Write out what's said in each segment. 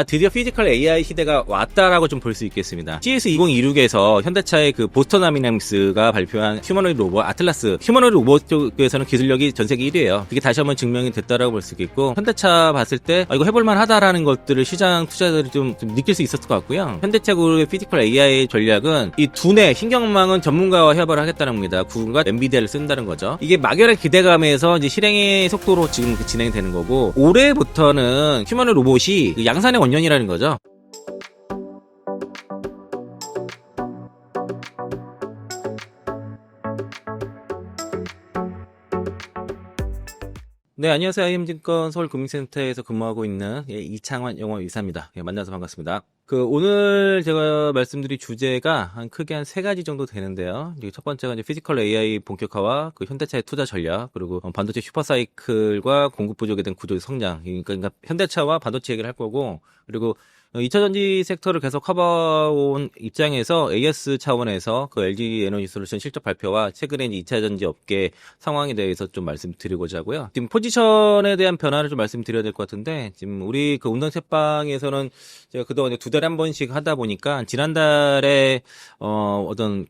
드디어 피지컬 AI 시대가 왔다라고 좀 볼 수 있겠습니다. CS2026에서 현대차의 그 보스턴 다이내믹스가 발표한 휴머노이드 로봇 아틀라스, 휴머노이드 로봇 쪽에서는 기술력이 전 세계 1위예요. 이게 다시 한번 증명이 됐다라고 볼 수 있겠고, 현대차 봤을 때 이거 해볼만 하다라는 것들을 시장 투자자들이 좀 느낄 수 있었을 것 같고요. 현대차 그룹의 피지컬 AI 전략은 이 두뇌 신경망은 전문가와 협업을 하겠다는 겁니다. 구글과 엔비디아를 쓴다는 거죠. 이게 막연한 기대감에서 이제 실행의 속도로 지금 진행되는 거고, 올해부터는 휴머노이드 로봇이 양산의 원년이라는 거죠. 네, 안녕하세요. IM증권 서울금융센터에서 근무하고 있는 이창환 영어이사입니다. 만나서 반갑습니다. 오늘 제가 말씀드릴 주제가 크게 한 세 가지 정도 되는데요. 첫 번째가 이제 피지컬 AI 본격화와 현대차의 투자 전략, 그리고 반도체 슈퍼사이클과 공급 부족에 대한 구조의 성장. 그러니까 현대차와 반도체 얘기를 할 거고, 그리고 2차 전지 섹터를 계속 커버온 입장에서 AS 차원에서 LG 에너지 솔루션 실적 발표와 최근에 이제 2차 전지 업계 상황에 대해서 좀 말씀드리고자 하고요. 지금 포지션에 대한 변화를 좀 말씀드려야 될 것 같은데, 지금 우리 운동책방에서는 제가 그동안 두 달에 한 번씩 하다 보니까 지난달에 어떤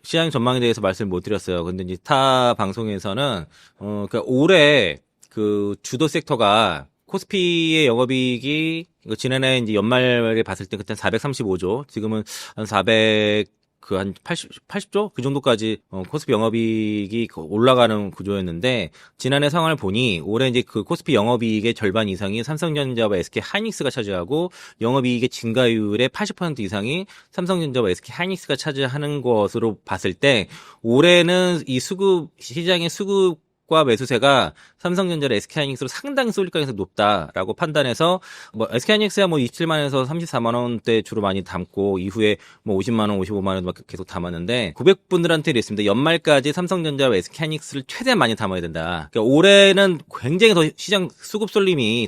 시장 전망에 대해서 말씀을 못 드렸어요. 근데 이제 타 방송에서는 그러니까 올해 주도 sek터가 코스피의 영업이익이 지난해 이제 연말에 봤을 때 그때 435조, 지금은 한 80조? 그 정도까지, 코스피 영업이익이 올라가는 구조였는데, 지난해 상황을 보니, 올해 이제 코스피 영업이익의 절반 이상이 삼성전자와 SK 하이닉스가 차지하고, 영업이익의 증가율의 80% 이상이 삼성전자와 SK 하이닉스가 차지하는 것으로 봤을 때, 올해는 시장의 수급과 매수세가 삼성전자를 SK하이닉스로 상당히 쏠릴 가능성이 높다라고 판단해서 SK하이닉스야 27만원에서 34만원대 주로 많이 담고 이후에 50만원, 55만원 계속 담았는데 고객분들한테 이랬습니다. 연말까지 삼성전자와 SK하이닉스를 최대한 많이 담아야 된다. 그러니까 올해는 굉장히 더 시장 수급 쏠림이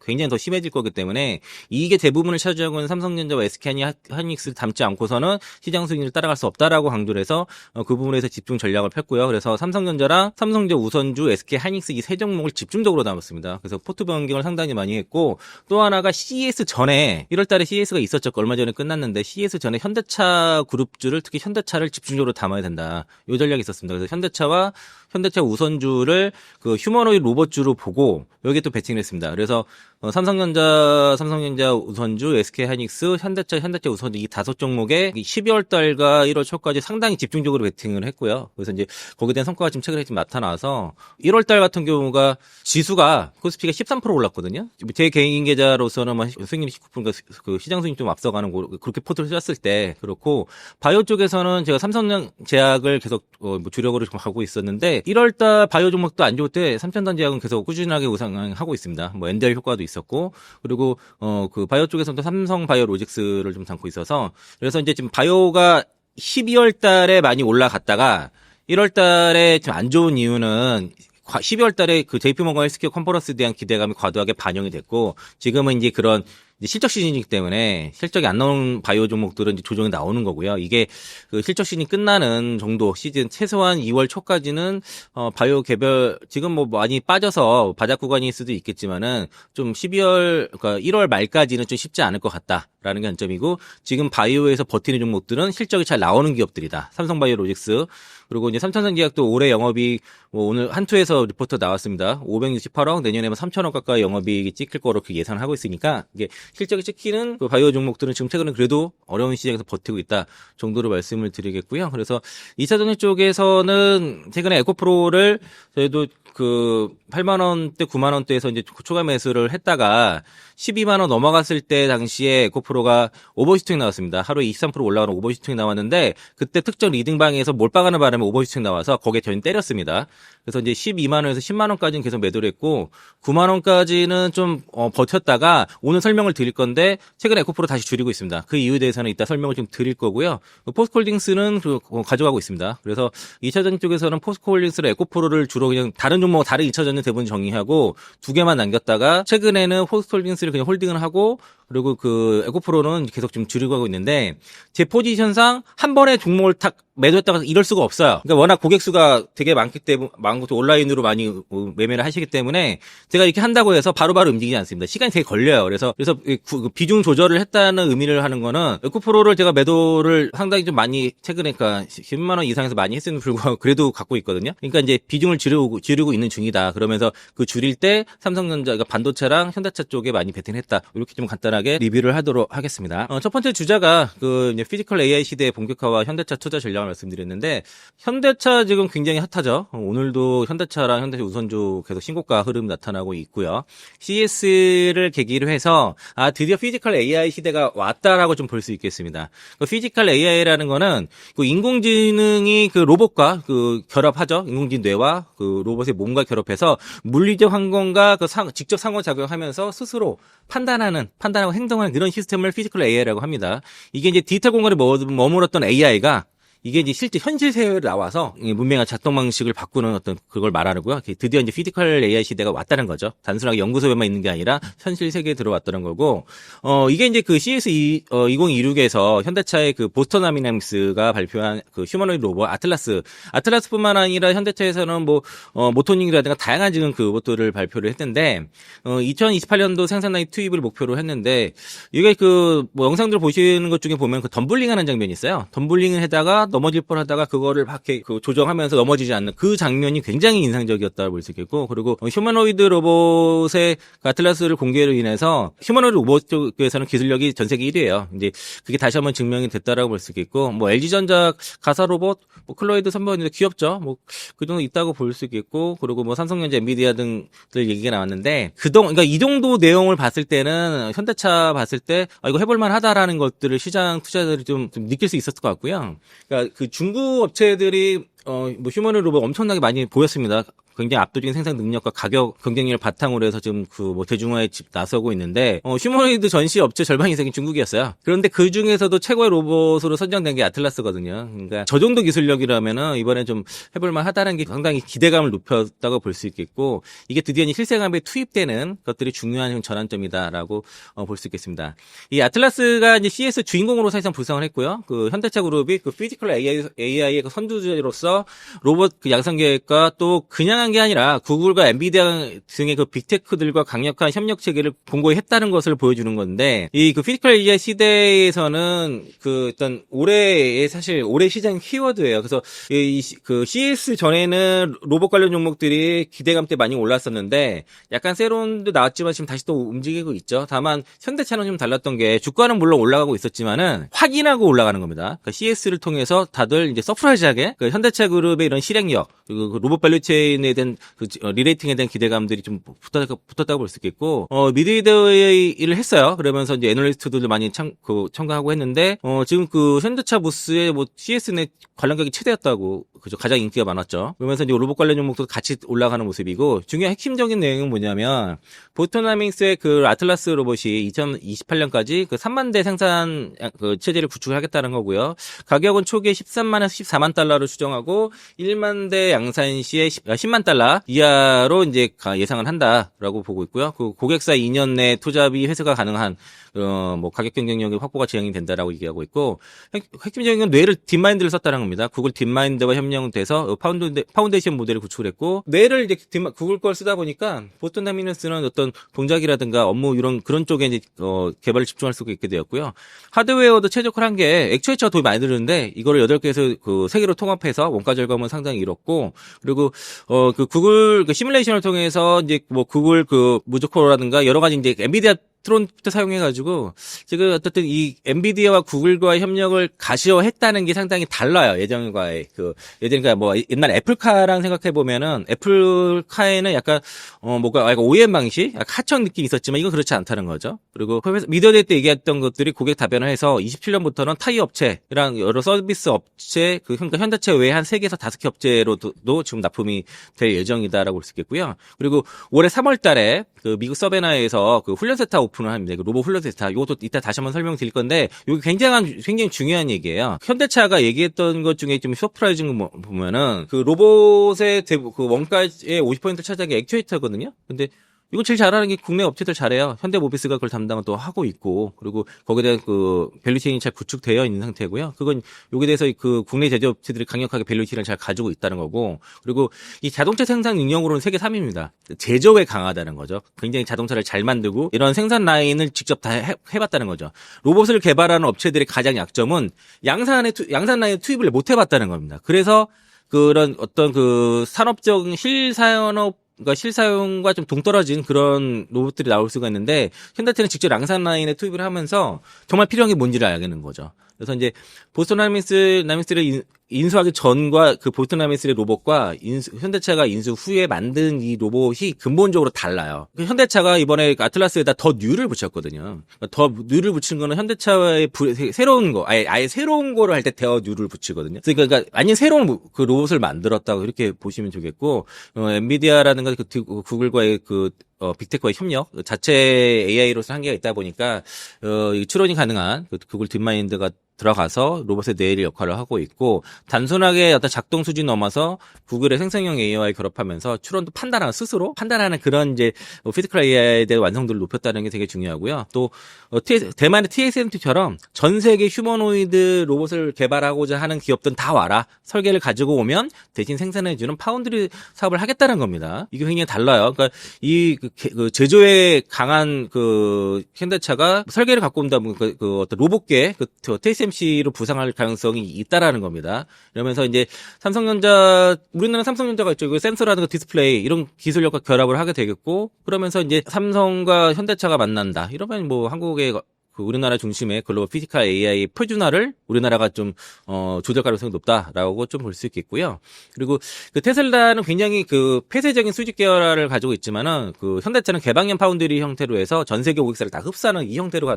굉장히 더 심해질 거기 때문에 이익의 대부분을 차지하고 있는 삼성전자와 SK하이닉스를 담지 않고서는 시장 수익률을 따라갈 수 없다라고 강조를 해서 그 부분에서 집중 전략을 폈고요. 그래서 삼성전자랑 삼성전자 우선주, SK하이닉스 이 세 종목을 집중적으로 담았습니다. 그래서 포트 변경을 상당히 많이 했고, 또 하나가 CES 전에 1월 달에 CES가 있었죠. 얼마 전에 끝났는데 CES 전에 현대차 그룹주를, 특히 현대차를 집중적으로 담아야 된다. 이 전략이 있었습니다. 그래서 현대차 우선주를 휴머노이드 로봇주로 보고 여기에 또 배팅을 했습니다. 그래서 삼성전자 우선주, SK하이닉스, 현대차 우선주 이 5종목에 12월 달과 1월 초까지 상당히 집중적으로 배팅을 했고요. 그래서 이제 거기에 대한 성과가 지금 최근에 좀 나타나서 1월 달 같은 경우가 지수가 코스피가 13% 올랐거든요. 제 개인 계좌로서는 수익률 19%, 시장 수익 좀 앞서가는 그렇게 포트를 짰을 때 그렇고, 바이오 쪽에서는 제가 삼성제약을 계속 주력으로 좀 하고 있었는데 1월 달 바이오 종목도 안 좋을 때 삼천전제약은 계속 꾸준하게 우상하고 있습니다. 엔델 효과도 있었고, 그리고 바이오 쪽에서는 삼성 바이오로직스를 좀 담고 있어서, 그래서 이제 지금 바이오가 12월 달에 많이 올라갔다가 1월 달에 좀 안 좋은 이유는 12월 달에 JP모건 헬스케어 컨퍼런스에 대한 기대감이 과도하게 반영이 됐고, 지금은 이제 그런 실적 시즌이기 때문에 실적이 안 나오는 바이오 종목들은 이제 조정이 나오는 거고요. 이게 실적 시즌이 끝나는 정도 시즌 최소한 2월 초까지는 바이오 개별 지금 많이 빠져서 바닥 구간일 수도 있겠지만은 좀 1월 말까지는 좀 쉽지 않을 것 같다라는 게 관점이고, 지금 바이오에서 버티는 종목들은 실적이 잘 나오는 기업들이다. 삼성바이오로직스, 그리고 이제 삼천전제약도 올해 영업이익 오늘 한투에서 리포트 나왔습니다. 568억, 내년에는 3천억 가까이 영업이익이 찍힐 거로 예상을 하고 있으니까, 이게 실적이 찍히는 바이오 종목들은 지금 최근에 그래도 어려운 시장에서 버티고 있다 정도로 말씀을 드리겠고요. 그래서 2차 전지 쪽에서는 최근에 에코프로를 저희도 8만원대, 9만원대에서 이제 초과 매수를 했다가 12만원 넘어갔을 때 당시에 에코프로가 오버슈팅 나왔습니다. 하루에 23% 올라가는 오버슈팅 나왔는데, 그때 특정 리딩방에서 몰빵하는 바람에 오버슈팅 나와서 거기에 저희는 때렸습니다. 그래서 이제 12만원에서 10만원까지는 계속 매도를 했고, 9만원까지는 좀 버텼다가 오늘 설명을 드릴 건데, 최근에 에코프로 다시 줄이고 있습니다. 그 이유에 대해서는 이따 설명을 좀 드릴 거고요. 포스코홀딩스는 가져가고 있습니다. 그래서 2차 전지 쪽에서는 포스코홀딩스랑 에코프로를 주로 그냥 다른 2차 전지 대부분 정리하고 2개만 남겼다가, 최근에는 포스코홀딩스를 그냥 홀딩을 하고 그리고 그 에코프로는 계속 좀 줄이고 하고 있는데 제 포지션상 한 번에 종목을 탁 매도했다가 이럴 수가 없어요. 그러니까 워낙 고객 수가 되게 많기 때문에 많고 온라인으로 많이 매매를 하시기 때문에 제가 이렇게 한다고 해서 바로바로 움직이지 않습니다. 시간이 되게 걸려요. 그래서 비중 조절을 했다는 의미를 하는 거는 에코프로를 제가 매도를 상당히 좀 많이 최근에 그러니까 10만 원 이상에서 많이 했음에도 불구하고 그래도 갖고 있거든요. 그러니까 이제 비중을 줄이고 있는 중이다. 그러면서 그 줄일 때 삼성전자가 반도체랑 현대차 쪽에 많이 베팅했다. 이렇게 좀 간단하게 리뷰를 하도록 하겠습니다. 첫 번째 주자가 그 이제 피지컬 AI 시대의 본격화와 현대차 투자 전략을 말씀드렸는데 현대차 지금 굉장히 핫하죠. 오늘도 현대차랑 현대차 우선주 계속 신고가 흐름 나타나고 있고요. CES를 계기로 해서 드디어 피지컬 AI 시대가 왔다라고 좀 볼 수 있겠습니다. 그 피지컬 AI라는 거는 그 인공지능이 그 로봇과 그 결합하죠. 인공지능 뇌와 그 로봇의 몸과 결합해서 물리적 환경과 그 직접 상호작용하면서 스스로 판단하고 행동하는 그런 시스템을 피지컬 AI라고 합니다. 이게 이제 디지털 공간에 머물렀던 AI가 이게 이제 실제 현실 세계로 나와서 문명의 작동 방식을 바꾸는 어떤 그걸 말하는고요. 드디어 이제 피지컬 AI 시대가 왔다는 거죠. 단순하게 연구소에만 있는 게 아니라 현실 세계에 들어왔다는 거고, 이게 이제 그 CS 2026에서 현대차의 그 보스턴 다이내믹스가 발표한 그 휴머노이드 로봇 아틀라스뿐만 아니라 현대차에서는 뭐 모토닝이라든가 다양한 지금 그 로봇들을 발표를 했는데, 2028년도 생산라인 투입을 목표로 했는데, 이게 그 뭐 영상들 보시는 것 중에 보면 그 덤블링하는 장면이 있어요. 덤블링을 해다가 넘어질 뻔하다가 그거를 밖에 그 조정하면서 넘어지지 않는 그 장면이 굉장히 인상적이었다고 볼 수 있겠고, 그리고 휴머노이드 로봇의 아틀라스를 공개로 인해서 휴머노이드 로봇 쪽에서는 기술력이 전 세계 1위예요. 이제 그게 다시 한번 증명이 됐다라고 볼 수 있겠고, 뭐 LG전자 가사 로봇, 뭐 클로이드 선보였는데 귀엽죠. 뭐 그 정도 있다고 볼 수 있겠고, 그리고 뭐 삼성전자, 엔비디아 등들 얘기가 나왔는데 그러니까 이 정도 내용을 봤을 때는 현대차 봤을 때 이거 해볼만 하다라는 것들을 시장 투자자들이 좀 느낄 수 있었을 것 같고요. 그러니까 그 중국 업체들이 뭐 휴머노이드 로봇 엄청나게 많이 보였습니다. 굉장히 압도적인 생산 능력과 가격 경쟁력을 바탕으로 해서 지금 그 뭐 대중화에 나서고 있는데, 휴머노이드 전시 업체 절반 이상이 중국이었어요. 그런데 그 중에서도 최고의 로봇으로 선정된 게 아틀라스거든요. 그러니까 저 정도 기술력이라면은 이번에 좀 해볼만 하다는 게 상당히 기대감을 높였다고 볼 수 있겠고, 이게 드디어 실생활에 투입되는 것들이 중요한 전환점이다라고 볼 수 있겠습니다. 이 아틀라스가 이제 CS 주인공으로 사실상 불상을 했고요. 그 현대차 그룹이 그 피지컬 AI의 그 선두주자로서 로봇 그 양산 계획과 또 그냥 한 게 아니라 구글과 엔비디아 등의 그 빅테크들과 강력한 협력 체계를 공고히 했다는 것을 보여주는 건데, 이 그 피지컬 AI 시대에서는 그 일단 올해 시장 키워드예요. 그래서 그 CS 전에는 로봇 관련 종목들이 기대감 때 많이 올랐었는데 약간 세론도 나왔지만 지금 다시 또 움직이고 있죠. 다만 현대차는 좀 달랐던 게 주가는 물론 올라가고 있었지만은 확인하고 올라가는 겁니다. 그러니까 CS를 통해서 다들 이제 서프라이즈하게 그 현대차 그룹의 이런 실행력, 그리고 그 로봇 밸류체인에 대한 그 리레이팅에 대한 기대감들이 좀 붙었다고 볼 수 있겠고, 미드웨이를 했어요. 그러면서 이제 애널리스트들도 많이 참가하고 했는데, 지금 그 현대차 부스에 뭐 CS 내 관람객이 최대였다고, 그죠, 가장 인기가 많았죠. 그러면서 이제 로봇 관련 종목도 같이 올라가는 모습이고, 중요한 핵심적인 내용은 뭐냐면 보스턴 다이내믹스의 그 아틀라스 로봇이 2028년까지 그 3만 대 생산 그 체제를 구축하겠다는 거고요. 가격은 초기에 13만에서 14만 달러로 추정하고 1만 대 양산 시에 10만 달러 이하로 이제 예상을 한다라고 보고 있고요. 그 고객사 2년 내 투자비 회수가 가능한 뭐 가격 경쟁력이 확보가 지향이 된다라고 얘기하고 있고, 핵심적인 건 뇌를 딥마인드를 썼다는 겁니다. 구글 딥마인드와 협력돼서 파운데이션 모델을 구축을 했고, 뇌를 이제 구글 걸 쓰다 보니까 보스턴 다이내믹스는 어떤 동작이라든가 업무 그런 쪽에 이제 개발을 집중할 수 있게 되었고요. 하드웨어도 최적화한 게 액추에이터가 도움이 많이 드는데 이거를 8개에서 그 3개로 통합해서 원가 절감은 상당히 이뤘고, 그리고 그 구글 그 시뮬레이션을 통해서 이제 뭐 구글 그 무조코라든가 여러 가지 이제 엔비디아 트론부터 사용해가지고 지금 어쨌든 이 엔비디아와 구글과의 협력을 가시화했다는 게 상당히 달라요. 예전과의 예전에 뭐 옛날 애플카랑 생각해 보면은 애플카에는 약간 약간 OEM 방식, 약간 하청 느낌이 있었지만 이건 그렇지 않다는 거죠. 그리고 미디어데이 때 얘기했던 것들이 고객 답변을 해서 27년부터는 타이 업체랑 여러 서비스 업체, 그러니까 현대차 외에 한 3개에서 5개 업체로도 지금 납품이 될 예정이다라고 볼 수 있겠고요. 그리고 올해 3월달에 그 미국 서베나에서 그 훈련 센터 오픈을 합니다. 그 로봇 훈련 센터. 이것도 이따 다시 한번 설명드릴 건데, 이게 굉장히 중요한 얘기예요. 현대차가 얘기했던 것 중에 좀 서프라이즈인 거 보면은 그 로봇의 그 원가의 50%를 차지하는 게 액추에이터거든요. 근데 이거 제일 잘하는 게 국내 업체들 잘해요. 현대모비스가 그걸 담당을 또 하고 있고, 그리고 거기에 대한 그 밸류체인이 잘 구축되어 있는 상태고요. 그건 여기에 대해서 그 국내 제조업체들이 강력하게 밸류체인을 잘 가지고 있다는 거고, 그리고 이 자동차 생산 능력으로는 세계 3위입니다. 제조에 강하다는 거죠. 굉장히 자동차를 잘 만들고 이런 생산 라인을 직접 다 해봤다는 거죠. 로봇을 개발하는 업체들의 가장 약점은 양산 라인에 투입을 못 해봤다는 겁니다. 그래서 그런 어떤 그 산업적 그러니까 실사용과 좀 동떨어진 그런 로봇들이 나올 수가 있는데, 현대차는 직접 양산 라인에 투입을 하면서 정말 필요한 게 뭔지를 알겠는 거죠. 그래서 이제 보스턴 다이나믹스를 인수하기 전과 그 보스턴 다이나믹스의 로봇과 현대차가 인수 후에 만든 이 로봇이 근본적으로 달라요. 현대차가 이번에 아틀라스에다 더 뉴를 붙였거든요. 더 뉴를 붙인 거는 현대차의 새로운 거, 아예 새로운 거를 할 때 더 뉴를 붙이거든요. 그러니까 완전 새로운 그 로봇을 만들었다고 이렇게 보시면 되겠고, 엔비디아라든가 구글과의 빅테크와의 협력, 자체 AI로서 한계가 있다 보니까, 추론이 가능한 구글 딥마인드가 들어가서 로봇의 뇌의 역할을 하고 있고, 단순하게 어떤 작동 수준 넘어서 구글의 생성형 AI와 결합하면서 추론도 스스로 판단하는 그런 이제 피지컬 AI에 대한 완성도를 높였다는 게 되게 중요하고요. 또 대만의 TSMC처럼 전 세계 휴머노이드 로봇을 개발하고자 하는 기업들은 다 와라. 설계를 가지고 오면 대신 생산해주는 파운드리 사업을 하겠다는 겁니다. 이게 굉장히 달라요. 그러니까 그 제조에 강한 그 현대차가 설계를 갖고 온다 보면 그 어떤 로봇계 TSMC로 부상할 가능성이 있다라는 겁니다. 이러면서 이제 우리나라 삼성전자가 있죠. 센서라든가 디스플레이 이런 기술력과 결합을 하게 되겠고, 그러면서 이제 삼성과 현대차가 만난다. 이러면 뭐 한국의 그 우리나라 중심의 글로벌 피지컬 AI 표준화를 우리나라가 좀 조절 가능성이 높다라고 좀 볼 수 있겠고요. 그리고 그 테슬라는 굉장히 그 폐쇄적인 수직 계열화를 가지고 있지만은, 그 현대차는 개방형 파운드리 형태로 해서 전 세계 고객사를 다 흡수하는 이 형태로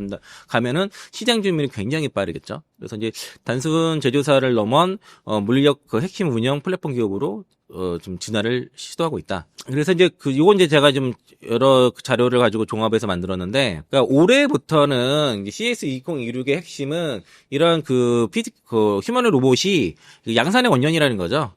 가면은 시장 주민이 굉장히 빠르겠죠. 그래서 이제 단순 제조사를 넘은 물리력 그 핵심 운영 플랫폼 기업으로 좀 진화를 시도하고 있다. 그래서 이제 요건 이제 제가 좀 여러 자료를 가지고 종합해서 만들었는데, 그러니까 올해부터는 CS2026의 핵심은 이런 휴머노 로봇이 양산의 원년이라는 거죠.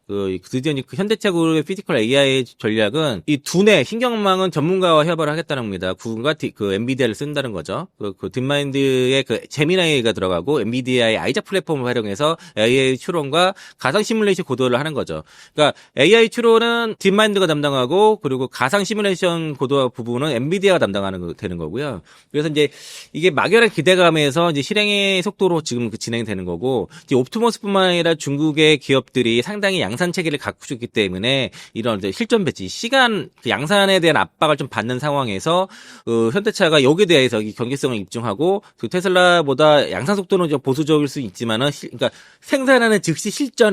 드디어 그 현대차 그룹의 피지컬 AI 전략은 이 두뇌 신경망은 전문가와 협업을 하겠다는 겁니다. 구글과 엔비디아를 쓴다는 거죠. 그 딥마인드의 그 제미나이가 들어가고 엔비디아의 아이작 플랫폼을 활용해서 AI 추론과 가상 시뮬레이션 고도를 하는 거죠. 그러니까 AI 추론은 딥마인드가 담당하고, 그리고 가상 시뮬레이션 고도 부분은 엔비디아가 담당하는 되는 거고요. 그래서 이제 이게 막연한 기대감에서 이제 실행의 속도로 지금 진행이 되는 거고, 이제 옵티머스뿐만 아니라 중국의 기업들이 상당히 양산 체계를 갖고 있기 때문에 이런 이제 실전 배치, 그 양산에 대한 압박을 좀 받는 상황에서 현대차가 여기에 대해서 이 경제성을 입증하고, 그 테슬라보다 양산 속도는 좀 보수적일 수 있지만은, 그러니까 생산하는 즉시 실전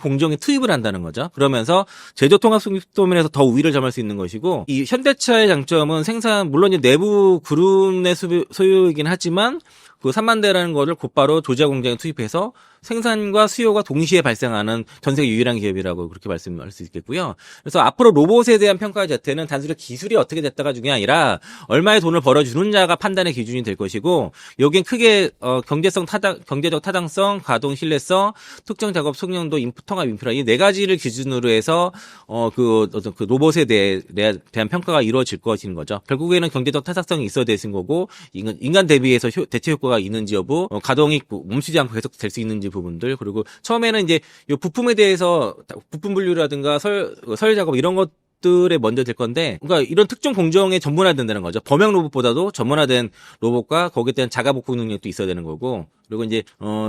공정에 투입을 한다는 거죠. 그러면서 제조 통합 속도면에서 더 우위를 점할 수 있는 것이고, 이 현대차의 장점은 물론 이제 내부 그룹 내 소유이긴 하지만 그 3만 대라는 거를 곧바로 조지아 공장에 투입해서 생산과 수요가 동시에 발생하는 전 세계 유일한 기업이라고 그렇게 말씀할 수 있겠고요. 그래서 앞으로 로봇에 대한 평가 자체는 단순히 기술이 어떻게 됐다가 중요가 아니라 얼마의 돈을 벌어주느냐가 판단의 기준이 될 것이고, 여기엔 크게 경제적 타당성, 가동 신뢰성, 특정 작업 숙련도, 인풋 통합 인프라 이 네 가지를 기준으로 해서 어떤 그 로봇에 대한 평가가 이루어질 것인 거죠. 결국에는 경제적 타당성이 있어야 되는 거고, 인간 대비해서 대체 효과가 있는지 여부, 가동이 멈추지 않고 계속 될 수 있는지 부분들, 그리고 처음에는 이제 이 부품에 대해서 부품 분류라든가 설 작업 이런 것들에 먼저 될 건데, 그러니까 이런 특정 공정에 전문화된다는 거죠. 범용 로봇보다도 전문화된 로봇과 거기에 대한 자가 복구 능력도 있어야 되는 거고, 그리고 이제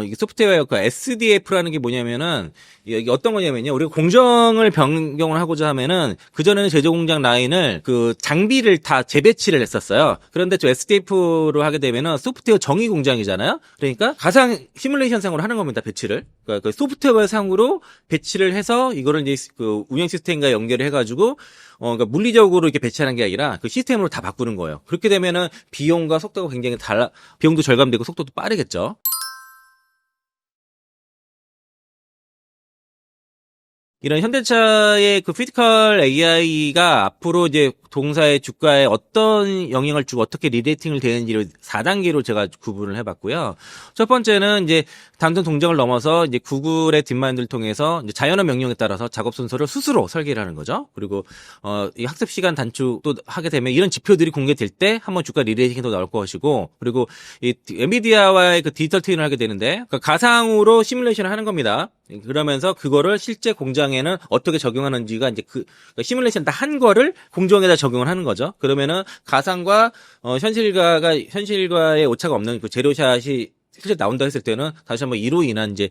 이게 소프트웨어 그 SDF라는 게 뭐냐면은, 이게 어떤 거냐면요, 우리가 공정을 변경을 하고자 하면은 그전에는 제조 공장 라인을 그 장비를 다 재배치를 했었어요. 그런데 저 SDF로 하게 되면은 소프트웨어 정의 공장이잖아요. 그러니까 가상 시뮬레이션 상으로 하는 겁니다, 배치를. 그러니까 그 소프트웨어 상으로 배치를 해서 이거를 이제 그 운영 시스템과 연결을 해가지고 그러니까 물리적으로 이렇게 배치하는 게 아니라 그 시스템으로 다 바꾸는 거예요. 그렇게 되면은 비용과 속도가 굉장히 비용도 절감되고 속도도 빠르겠죠. 이런 현대차의 그 피지컬 AI가 앞으로 이제 동사의 주가에 어떤 영향을 주고 어떻게 리레이팅을 되는지를 4단계로 제가 구분을 해봤고요. 첫 번째는 이제 단순 동작을 넘어서 이제 구글의 딥마인드를 통해서 이제 자연어 명령에 따라서 작업 순서를 스스로 설계를 하는 거죠. 그리고 이 학습 시간 단축도 하게 되면 이런 지표들이 공개될 때 한번 주가 리레이팅도 나올 것이고, 그리고 이 엔비디아와의 그 디지털 트윈을 하게 되는데 그러니까 가상으로 시뮬레이션을 하는 겁니다. 그러면서 그거를 실제 공장에는 어떻게 적용하는지가 이제 그러니까 시뮬레이션 다 한 거를 공정에다 적용을 하는 거죠. 그러면은 가상과 현실과의 오차가 없는 그 제로샷이 실제 나온다 했을 때는 다시 한번 이로 인한 이제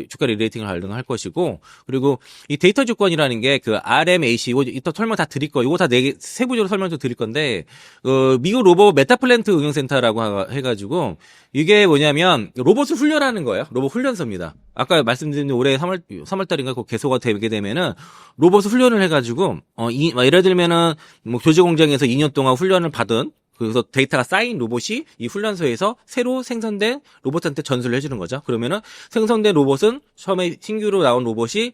주가 리레이팅을 가능할 것이고, 그리고 이 데이터 주권이라는 게 그 RMAC 이따 설명 다 드릴 거, 이거 다 세부적으로 설명도 드릴 건데, 미국 로봇 메타플랜트 응용센터라고 해가지고 이게 뭐냐면 로봇을 훈련하는 거예요. 로봇 훈련소입니다. 아까 말씀드린 올해 3월 달인가 그 개소가 되게 되면은 로봇을 훈련을 해가지고 예를 들면은 뭐 교제 공장에서 2년 동안 훈련을 받은, 그래서 데이터가 쌓인 로봇이 이 훈련소에서 새로 생성된 로봇한테 전수를 해주는 거죠. 그러면은 생성된 로봇은 처음에 신규로 나온 로봇이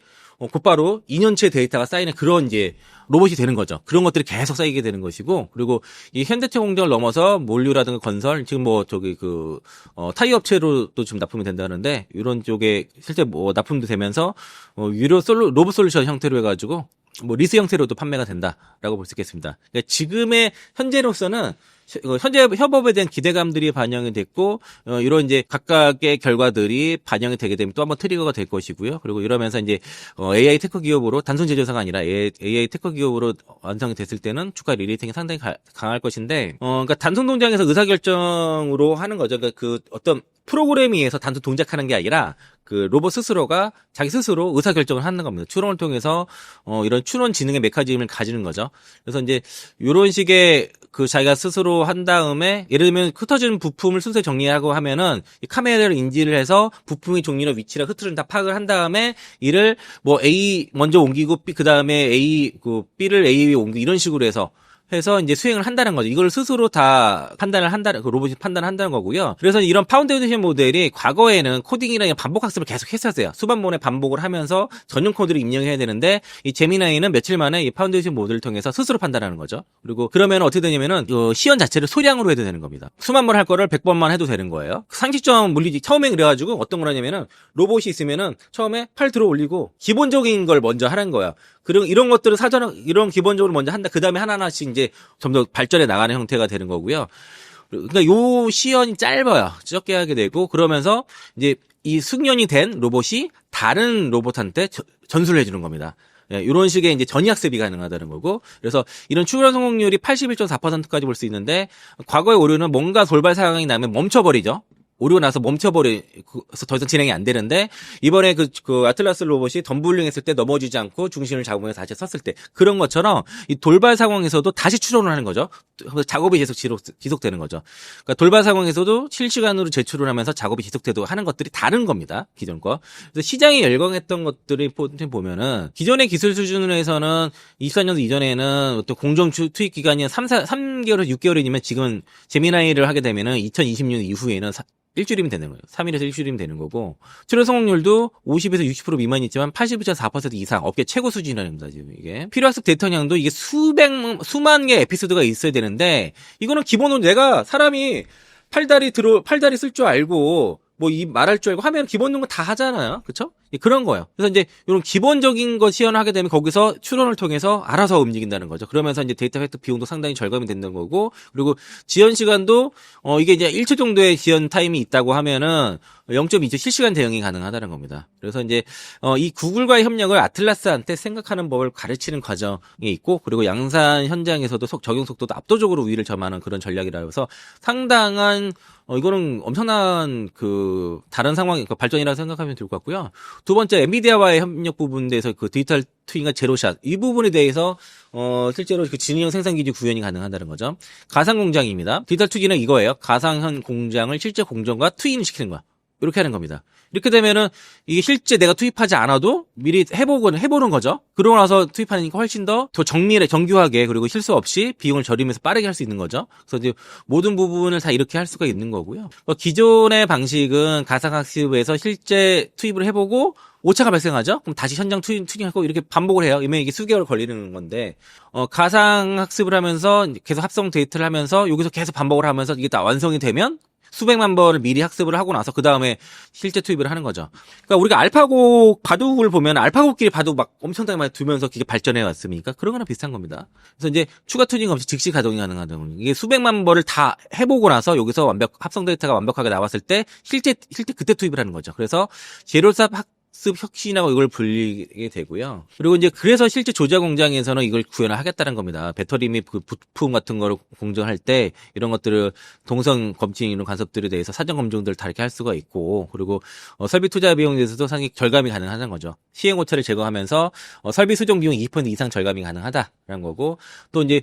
곧바로 2년째 데이터가 쌓이는 그런 이제 로봇이 되는 거죠. 그런 것들이 계속 쌓이게 되는 것이고, 그리고 이 현대차 공장을 넘어서 몰류라든가 건설, 지금 뭐 저기 타이어 업체로도 좀 납품이 된다는데, 이런 쪽에 실제 뭐 납품도 되면서 유료 로봇 솔루션 형태로 해가지고 뭐 리스 형태로도 판매가 된다라고 볼 수 있겠습니다. 그러니까 지금의 현재로서는 현재 협업에 대한 기대감들이 반영이 됐고, 이런 이제 각각의 결과들이 반영이 되게 되면 또 한번 트리거가 될 것이고요. 그리고 이러면서 이제 AI 테크 기업으로, 단순 제조사가 아니라 AI 테크 기업으로 완성이 됐을 때는 주가 리레이팅이 상당히 강할 것인데, 그러니까 단순 동작에서 의사결정으로 하는 거죠. 그러니까 그 어떤 프로그램에 의해서 단순 동작하는 게 아니라 그 로봇 스스로가 자기 스스로 의사결정을 하는 겁니다. 추론을 통해서 이런 추론 지능의 메커니즘을 가지는 거죠. 그래서 이제 이런 식의 그 자기가 스스로 한 다음에, 예를 들면 흩어진 부품을 순서에 정리하고 하면은 이 카메라를 인지를 해서 부품의 종류나 위치랑 흐트러짐 다 파악을 한 다음에 이를 뭐 A 먼저 옮기고 B 그다음에 B를 A에 옮기고 이런 식으로 해서 이제 수행을 한다는 거죠. 이걸 스스로 다 판단을 한다는, 그 로봇이 판단한다는 거고요. 그래서 이런 파운데이션 모델이 과거에는 코딩이랑 반복 학습을 계속 했었어요. 수만 번의 반복을 하면서 전용 코드를 입력해야 되는데, 이 제미나이는 며칠 만에 이 파운데이션 모델을 통해서 스스로 판단하는 거죠. 그리고 그러면 어떻게 되냐면은 시연 자체를 소량으로 해도 되는 겁니다. 수만 번 할 거를 100번만 해도 되는 거예요. 상식적 물리지 처음에 그래가지고 어떤 거냐면은 로봇이 있으면은 처음에 팔 들어 올리고 기본적인 걸 먼저 하는 거야. 그리고 이런 것들을 이런 기본적으로 먼저 한다. 그 다음에 하나하나씩 이제 좀 더 발전해 나가는 형태가 되는 거고요. 그러니까 요 시연이 짧아요. 적게 하게 되고, 그러면서 이제 이 숙련이 된 로봇이 다른 로봇한테 전수를 해주는 겁니다. 예, 이런 식의 이제 전이학습이 가능하다는 거고, 그래서 이런 추론 성공률이 81.4%까지 볼 수 있는데, 과거의 오류는 뭔가 돌발 상황이 나면 멈춰버리죠. 오류가 나서 멈춰버려서 더 이상 진행이 안 되는데, 이번에 그 아틀라스 로봇이 덤블링 했을 때 넘어지지 않고 중심을 잡으면서 다시 섰을 때, 그런 것처럼 이 돌발 상황에서도 다시 추론을 하는 거죠. 작업이 계속 지속되는 거죠. 그러니까 돌발 상황에서도 실시간으로 제출을 하면서 작업이 지속돼도 하는 것들이 다른 겁니다. 기존 거. 그래서 시장이 열광했던 것들이 보면은, 기존의 기술 수준에서는 24년도 이전에는 또 공정 투입 기간이 3개월에서 6개월이면, 지금 제미나이를 하게 되면은 2020년 이후에는 일주일이면 되는 거예요. 3일에서 일주일이면 되는 거고, 출연 성공률도 50에서 60% 미만이 있지만 89.4% 이상, 업계 최고 수준입니다. 지금 이게 필요학습 데이터량도 이게 수만 개 에피소드가 있어야 되는데, 이거는 기본으로 내가 사람이 팔다리 쓸 줄 알고 뭐 말할 줄 알고 하면 기본 건 다 하잖아요. 그렇죠? 그런 거예요. 그래서 이제 이런 기본적인 거 시연을 하게 되면 거기서 추론을 통해서 알아서 움직인다는 거죠. 그러면서 이제 데이터 획득 비용도 상당히 절감이 된다는 거고, 그리고 지연 시간도 이게 이제 1초 정도의 지연 타임이 있다고 하면은 0.2초 실시간 대응이 가능하다는 겁니다. 그래서 이제 이 구글과의 협력을 아틀라스한테 생각하는 법을 가르치는 과정이 있고, 그리고 양산 현장에서도 적용 속도도 압도적으로 우위를 점하는 그런 전략이라서 상당한 이거는 엄청난 다른 상황의 발전이라고 생각하면 될 것 같고요. 두 번째, 엔비디아와의 협력 부분에 대해서 그 디지털 트윈과 제로샷, 이 부분에 대해서 실제로 그 진영 생산 기지 구현이 가능하다는 거죠. 가상 공장입니다. 디지털 트윈은 이거예요. 가상현 공장을 실제 공정과 트윈을 시키는 거야. 이렇게 하는 겁니다. 이렇게 되면은 이게 실제 내가 투입하지 않아도 미리 해보는 거죠. 그러고 나서 투입하니까 훨씬 더 정교하게, 그리고 실수 없이 비용을 절이면서 빠르게 할 수 있는 거죠. 그래서 이제 모든 부분을 다 이렇게 할 수가 있는 거고요. 기존의 방식은 가상학습에서 실제 투입을 해보고 오차가 발생하죠? 그럼 다시 현장 투입하고 이렇게 반복을 해요. 이면 이게 수개월 걸리는 건데, 가상 학습을 하면서 계속 합성 데이터를 하면서 여기서 계속 반복을 하면서 이게 다 완성이 되면 수백만 번을 미리 학습을 하고 나서 그 다음에 실제 투입을 하는 거죠. 그러니까 우리가 알파고 바둑을 보면 알파고끼리 바둑 막 엄청나게 많이 두면서 그게 발전해 왔습니까? 그런 거랑 비슷한 겁니다. 그래서 이제 추가 튜닝 없이 즉시 가동이 가능하다는 이게 수백만 번을 다 해보고 나서 여기서 합성 데이터가 완벽하게 나왔을 때 실제 그때 투입을 하는 거죠. 그래서 제로삽 학습 혁신이라고 이걸 불리게 되고요. 그리고 이제 그래서 실제 조작 공장에서는 이걸 구현을 하겠다는 겁니다. 배터리 및 그 부품 같은 거를 공정할 때 이런 것들을 동선 검증 이런 간섭들에 대해서 사전 검증들을 다 이렇게 할 수가 있고, 그리고 설비 투자 비용에 대해서도 상당히 절감이 가능하다는 거죠. 시행 오차를 제거하면서 설비 수정 비용 20% 이상 절감이 가능하다라는 거고, 또 이제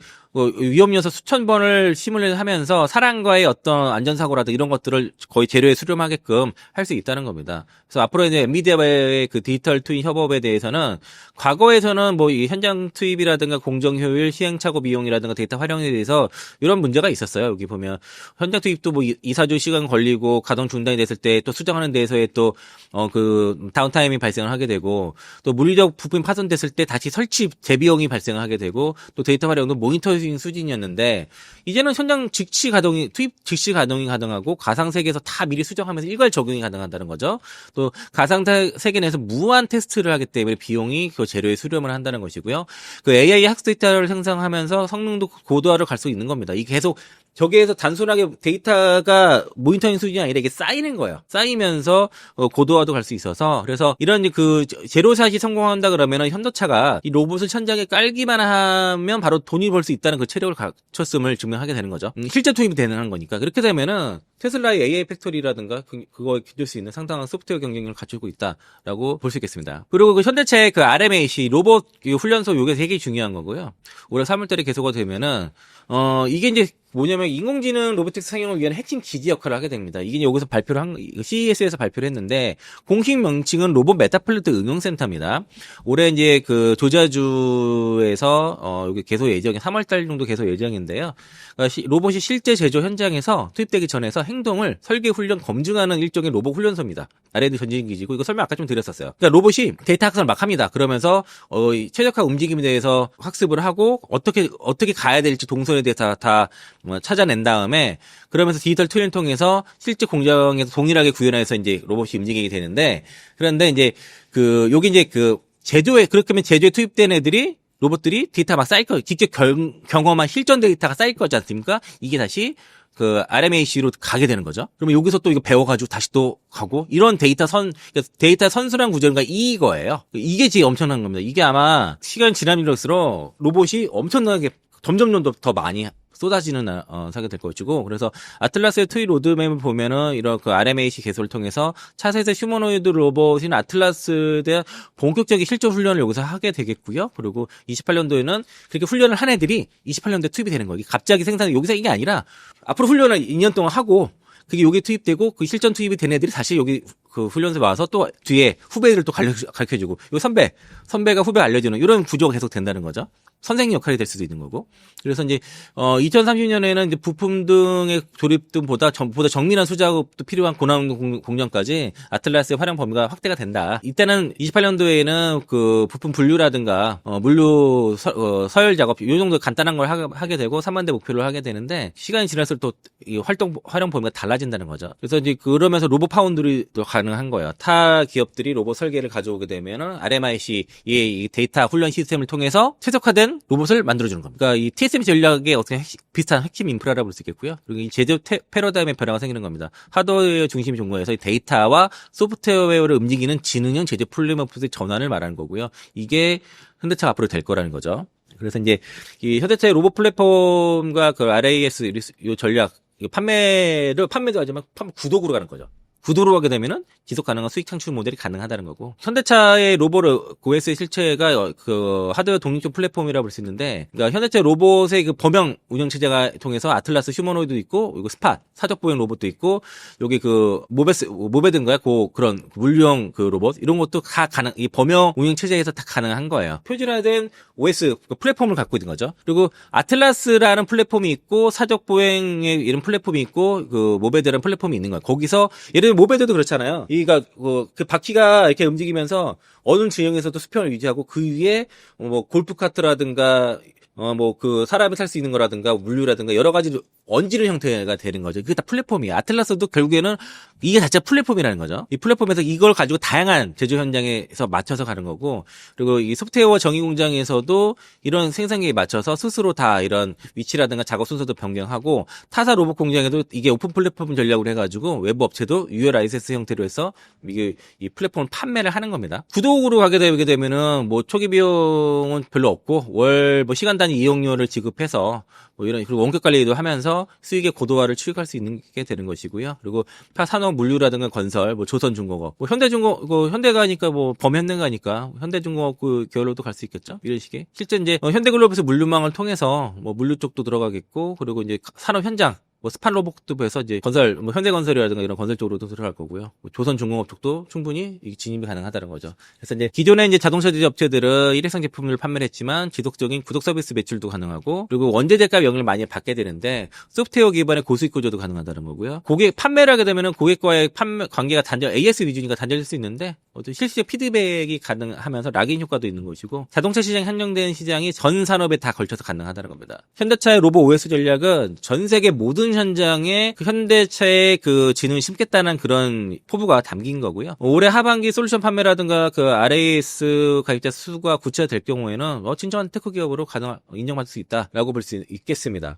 위험 요소 수천 번을 시뮬레이션 하면서 사람과의 어떤 안전사고라든 이런 것들을 거의 재료에 수렴하게끔 할 수 있다는 겁니다. 그래서 앞으로 이제 엔비디아의 그 디지털 트윈 협업에 대해서는 과거에서는 뭐 이 현장 투입이라든가 공정 효율, 시행착오 비용이라든가 데이터 활용에 대해서 이런 문제가 있었어요. 여기 보면 현장 투입도 뭐 2~4주 시간 걸리고 가동 중단이 됐을 때 또 수정하는 데서의 또 그 다운타임이 발생을 하게 되고, 또 물리적 부품이 파손됐을 때 다시 설치 재비용이 발생을 하게 되고, 또 데이터 활용도 모니터링 수준이었는데 이제는 현장 즉시 가동이 가능하고 가상 세계에서 다 미리 수정하면서 일괄 적용이 가능하다는 거죠. 또 가상 세계 내에서 무한 테스트를 하기 때문에 비용이 그 재료에 수렴을 한다는 것이고요. 그 AI 학습 데이터를 생성하면서 성능도 고도화를 갈 수 있는 겁니다. 이게 계속 저기에서 단순하게 데이터가 모니터링 수준이 아니라 이게 쌓이는 거예요. 쌓이면서 고도화도 갈 수 있어서, 그래서 이런 그 제로샷이 성공한다 그러면은 현대차가 이 로봇을 천장에 깔기만 하면 바로 돈이 벌 수 있다는 그 체력을 갖췄음을 증명하게 되는 거죠. 실제 투입이 되는 거니까. 그렇게 되면은 테슬라의 AI 팩토리라든가 그거 기댈 수 있는 상당한 소프트웨어 경쟁력을 갖추고 있다라고 볼 수 있겠습니다. 그리고 그 현대차의 그 RMAC 로봇 훈련소 요게 되게 중요한 거고요. 올해 3월달에 개소가 되면은 이게 이제 뭐냐면 인공지능 로보틱스 상용을 위한 핵심 기지 역할을 하게 됩니다. 이게 여기서 발표를 CES에서 발표를 했는데, 공식 명칭은 로봇 메타플랜트 응용센터입니다. 올해 이제 그 조자주에서 여기 개소 예정이 3월달 정도 개소 예정인데요. 로봇이 실제 제조 현장에서 투입되기 전에서 행동을 설계 훈련 검증하는 일종의 로봇 훈련소입니다. R&D 전진 기지고, 이거 설명 아까 좀 드렸었어요. 그러니까 로봇이 데이터 학습을 막 합니다. 그러면서 최적화 움직임에 대해서 학습을 하고 어떻게 가야 될지 동선에 대해서 다 찾아낸 다음에, 그러면서 디지털 트윈을 통해서 실제 공장에서 동일하게 구현해서 이제 로봇이 움직이게 되는데, 그런데 이제 여기 이제 그렇게 하면 제조에 투입된 애들이 로봇들이 데이터 막 쌓일 거, 직접 경험한 실전 데이터가 쌓일 거지 않습니까? 이게 다시 그 RMAC로 가게 되는 거죠. 그러면 여기서 또 이거 배워가지고 다시 또 가고, 이런 데이터 선순환 구조가 이거예요. 이게 제일 엄청난 겁니다. 이게 아마 시간 지남일수록 로봇이 엄청나게 점점 더 많이 쏟아지는 사게 될 것이고, 그래서 아틀라스의 트윗 로드맵을 보면은 이런 그 RMAC 개소를 통해서 차세대 휴머노이드 로봇인 아틀라스에 대한 본격적인 실전 훈련을 여기서 하게 되겠고요. 그리고 28년도에는 그렇게 훈련을 한 애들이 28년도에 투입이 되는 거예요. 갑자기 여기서 이게 아니라 앞으로 훈련을 2년 동안 하고 그게 여기 투입되고 그 실전 투입이 된 애들이 다시 여기 그 훈련소에 와서 또 뒤에 후배들을 또 가르쳐주고, 요 선배가 후배 알려주는 이런 구조가 계속 된다는 거죠. 선생님 역할이 될 수도 있는 거고. 그래서 이제 2030년에는 이제 부품 등의 조립 등보다 정밀한 수작업도 필요한 고난도 공정까지 아틀라스의 활용 범위가 확대가 된다. 이때는 28년도에는 그 부품 분류라든가 물류 서열 작업 이 정도 간단한 걸 하게 되고 3만 대 목표를 하게 되는데, 시간이 지날수록 또 이 활용 범위가 달라진다는 거죠. 그래서 이제 그러면서 로봇 파운드리도 가능한 거예요. 타 기업들이 로봇 설계를 가져오게 되면은 RMIC 이 데이터 훈련 시스템을 통해서 최적화된 로봇을 만들어주는 겁니다. 그러니까 이 TSM 전략의 어떻게 비슷한 핵심 인프라라고 볼 수 있겠고요. 그리고 이 제조 패러다임의 변화가 생기는 겁니다. 하드웨어 중심 종목에서 데이터와 소프트웨어를 움직이는 지능형 제조 플랫폼의 전환을 말하는 거고요. 이게 현대차가 앞으로 될 거라는 거죠. 그래서 이제 이 현대차의 로봇 플랫폼과 그 RAS 이 전략, 판매도 하지만 구독으로 가는 거죠. 구도로 하게 되면은 지속 가능한 수익 창출 모델이 가능하다는 거고, 현대차의 로봇 OS의 실체가 그 하드웨어 독립적 플랫폼이라고 볼 수 있는데, 그러니까 현대차 로봇의 그 범용 운영 체제가 통해서 아틀라스 휴머노이드도 있고, 이거 스팟 사적 보행 로봇도 있고, 여기 그 모베든가요? 그런 물류형 그 로봇 이런 것도 다 이 범용 운영 체제에서 다 가능한 거예요. 표준화된 OS 플랫폼을 갖고 있는 거죠. 그리고 아틀라스라는 플랫폼이 있고, 사적 보행의 이런 플랫폼이 있고, 그 모베드라는 플랫폼이 있는 거예요. 거기서 예를 들면 모베드도 그렇잖아요. 그 바퀴가 이렇게 움직이면서 어느 지형에서도 수평을 유지하고 그 위에 뭐 골프카트라든가 뭐 그 사람이 탈 수 있는 거라든가 물류라든가 여러 가지 얹이는 형태가 되는 거죠. 그게 다 플랫폼이에요. 아틀라스도 결국에는 이게 자체가 플랫폼이라는 거죠. 이 플랫폼에서 이걸 가지고 다양한 제조 현장에서 맞춰서 가는 거고, 그리고 이 소프트웨어 정의 공장에서도 이런 생산기에 맞춰서 스스로 다 이런 위치라든가 작업 순서도 변경하고, 타사 로봇 공장에도 이게 오픈 플랫폼 전략으로 해가지고 외부 업체도 ULIS 형태로 해서 이게 이 플랫폼을 판매를 하는 겁니다. 구독으로 가게 되면은 뭐 초기 비용은 별로 없고 월 뭐 시간 단위 이용료를 지급해서 뭐 이런, 그리고 원격 관리도 하면서 수익의 고도화를 추격할 수 있는 게 되는 것이고요. 그리고 타 산업 물류라든가 건설, 뭐 조선중공업, 뭐 현대중공업, 현대가니까 뭐 범현대가니까 현대중공업 그 계열로도 갈 수 있겠죠. 이런 식의. 실제 이제 현대글로벌에서 물류망을 통해서 뭐 물류 쪽도 들어가겠고, 그리고 이제 산업 현장, 뭐 스판 로봇도 해서 이제 건설, 뭐 현대건설이라든가 이런 건설 쪽으로도 들어갈 거고요. 뭐 조선중공업 쪽도 충분히 진입이 가능하다는 거죠. 그래서 이제 기존의 이제 자동차 제조 업체들은 일회성 제품을 판매를 했지만 지속적인 구독 서비스 매출도 가능하고, 그리고 원재 대가 영향을 많이 받게 되는데 소프트웨어 기반의 고수익 구조도 가능하다는 거고요. 고객 판매를 하게 되면은 고객과의 판매 관계가 AS 위주니까 단절될 수 있는데 실시적 피드백이 가능하면서 락인 효과도 있는 것이고, 자동차 시장이 한정된 시장이 전 산업에 다 걸쳐서 가능하다는 겁니다. 현대차의 로봇 OS 전략은 전 세계 모든 현장에 그 현대차의 그 지능을 심겠다는 그런 포부가 담긴 거고요. 올해 하반기 솔루션 판매라든가 그 RAS 가입자 수가 구체화될 경우에는 진정한 테크 기업으로 인정받을 수 있다라고 볼 수 있겠습니다.